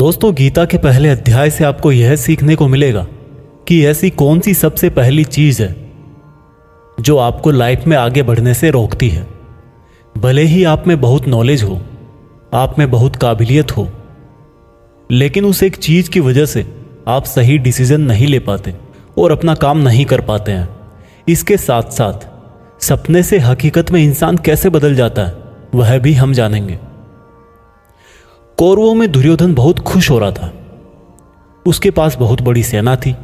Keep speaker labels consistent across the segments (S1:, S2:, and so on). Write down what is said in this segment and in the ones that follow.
S1: दोस्तों, गीता के पहले अध्याय से आपको यह सीखने को मिलेगा कि ऐसी कौन सी सबसे पहली चीज है जो आपको लाइफ में आगे बढ़ने से रोकती है। भले ही आप में बहुत नॉलेज हो, आप में बहुत काबिलियत हो, लेकिन उस एक चीज की वजह से आप सही डिसीजन नहीं ले पाते और अपना काम नहीं कर पाते हैं। इसके साथ साथ सपने से हकीकत में इंसान कैसे बदल जाता है वह भी हम जानेंगे। कौरवों में दुर्योधन बहुत खुश हो रहा था। उसके पास बहुत बड़ी सेना थी।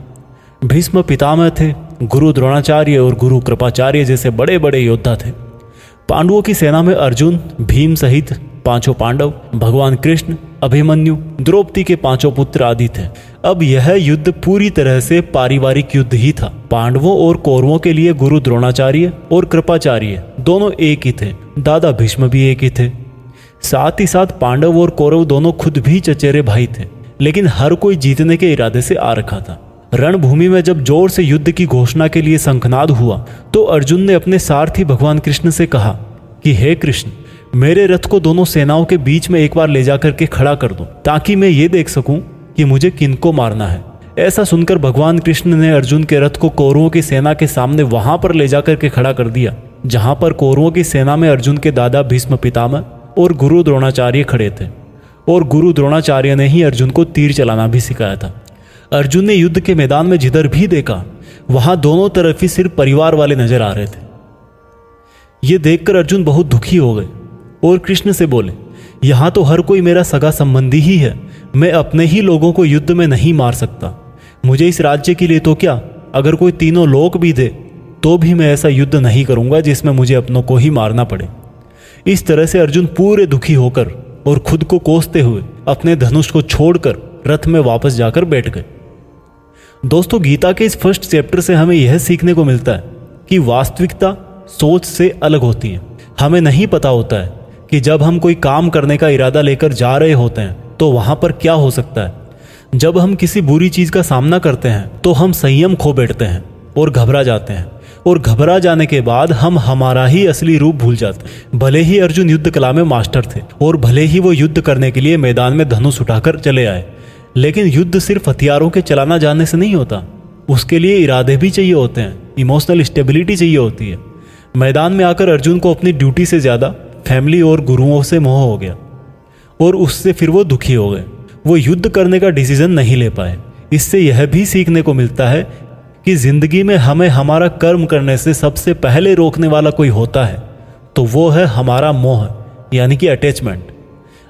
S1: भीष्म पितामह थे, गुरु द्रोणाचार्य और गुरु कृपाचार्य जैसे बड़े बड़े योद्धा थे। पांडवों की सेना में अर्जुन, भीम सहित 5 पांडव, भगवान कृष्ण, अभिमन्यु, द्रौपदी के 5 पुत्र आदि थे। अब यह युद्ध पूरी तरह से पारिवारिक युद्ध ही था। पांडवों और कौरवों के लिए गुरु द्रोणाचार्य और कृपाचार्य दोनों एक ही थे। दादा भीष्म भी एक ही थे। साथ ही साथ पांडव और कौरव दोनों खुद भी चचेरे भाई थे, लेकिन हर कोई जीतने के इरादे से आ रखा था। रणभूमि में जब जोर से युद्ध की घोषणा के लिए शंखनाद हुआ तो अर्जुन ने अपने सारथी भगवान कृष्ण से कहा कि हे कृष्ण, मेरे रथ को दोनों सेनाओं के बीच में एक बार ले जाकर के खड़ा कर दो ताकि मैं ये देख सकूं कि मुझे किनको मारना है। ऐसा सुनकर भगवान कृष्ण ने अर्जुन के रथ को कौरवों की सेना के सामने वहां पर ले जाकर के खड़ा कर दिया जहां पर कौरवों की सेना में अर्जुन के दादा भीष्म पितामह और गुरु द्रोणाचार्य खड़े थे। और गुरु द्रोणाचार्य ने ही अर्जुन को तीर चलाना भी सिखाया था। अर्जुन ने युद्ध के मैदान में जिधर भी देखा वहां दोनों तरफ ही सिर्फ परिवार वाले नजर आ रहे थे। ये देखकर अर्जुन बहुत दुखी हो गए और कृष्ण से बोले, यहां तो हर कोई मेरा सगा संबंधी ही है, मैं अपने ही लोगों को युद्ध में नहीं मार सकता। मुझे इस राज्य के लिए तो क्या, अगर कोई तीनों लोक भी दे तो भी मैं ऐसा युद्ध नहीं करूंगा जिसमें मुझे अपनों को ही मारना पड़े। इस तरह से अर्जुन पूरे दुखी होकर और खुद को कोसते हुए अपने धनुष को छोड़कर रथ में वापस जाकर बैठ गए। दोस्तों, गीता के इस फर्स्ट चैप्टर से हमें यह सीखने को मिलता है कि वास्तविकता सोच से अलग होती है। हमें नहीं पता होता है कि जब हम कोई काम करने का इरादा लेकर जा रहे होते हैं तो वहां पर क्या हो सकता है। जब हम किसी बुरी चीज का सामना करते हैं तो हम संयम खो बैठते हैं और घबरा जाते हैं, और घबरा जाने के बाद हम हमारा ही असली रूप भूल जाते हैं। भले ही अर्जुन युद्ध कला में मास्टर थे और भले ही वो युद्ध करने के लिए मैदान में धनुष उठाकर चले आए, लेकिन युद्ध सिर्फ हथियारों के चलाना जानने से नहीं होता। उसके लिए इरादे भी चाहिए होते हैं, इमोशनल स्टेबिलिटी चाहिए होती है। मैदान में आकर अर्जुन को अपनी ड्यूटी से ज्यादा फैमिली और गुरुओं से मोह हो गया और उससे फिर वो दुखी हो गए। वो युद्ध करने का डिसीजन नहीं ले पाए। इससे यह भी सीखने को मिलता है कि जिंदगी में हमें हमारा कर्म करने से सबसे पहले रोकने वाला कोई होता है तो वो है हमारा मोह, यानी कि अटैचमेंट।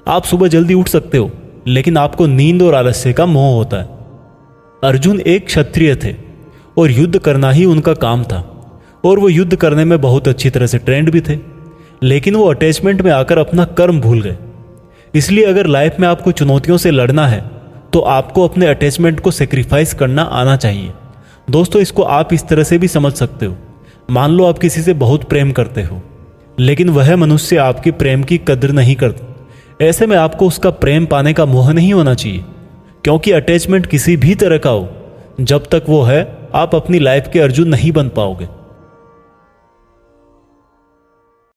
S1: आप सुबह जल्दी उठ सकते हो, लेकिन आपको नींद और आलस्य का मोह होता है। अर्जुन एक क्षत्रिय थे और युद्ध करना ही उनका काम था, और वो युद्ध करने में बहुत अच्छी तरह से ट्रेंड भी थे, लेकिन वो अटैचमेंट में आकर अपना कर्म भूल गए। इसलिए अगर लाइफ में आपको चुनौतियों से लड़ना है तो आपको अपने अटैचमेंट को सेक्रीफाइस करना आना चाहिए। दोस्तों, इसको आप इस तरह से भी समझ सकते हो। मान लो आप किसी से बहुत प्रेम करते हो, लेकिन वह मनुष्य आपके प्रेम की कदर नहीं करता। ऐसे में आपको उसका प्रेम पाने का मोह नहीं होना चाहिए, क्योंकि अटैचमेंट किसी भी तरह का हो, जब तक वो है आप अपनी लाइफ के अर्जुन नहीं बन पाओगे।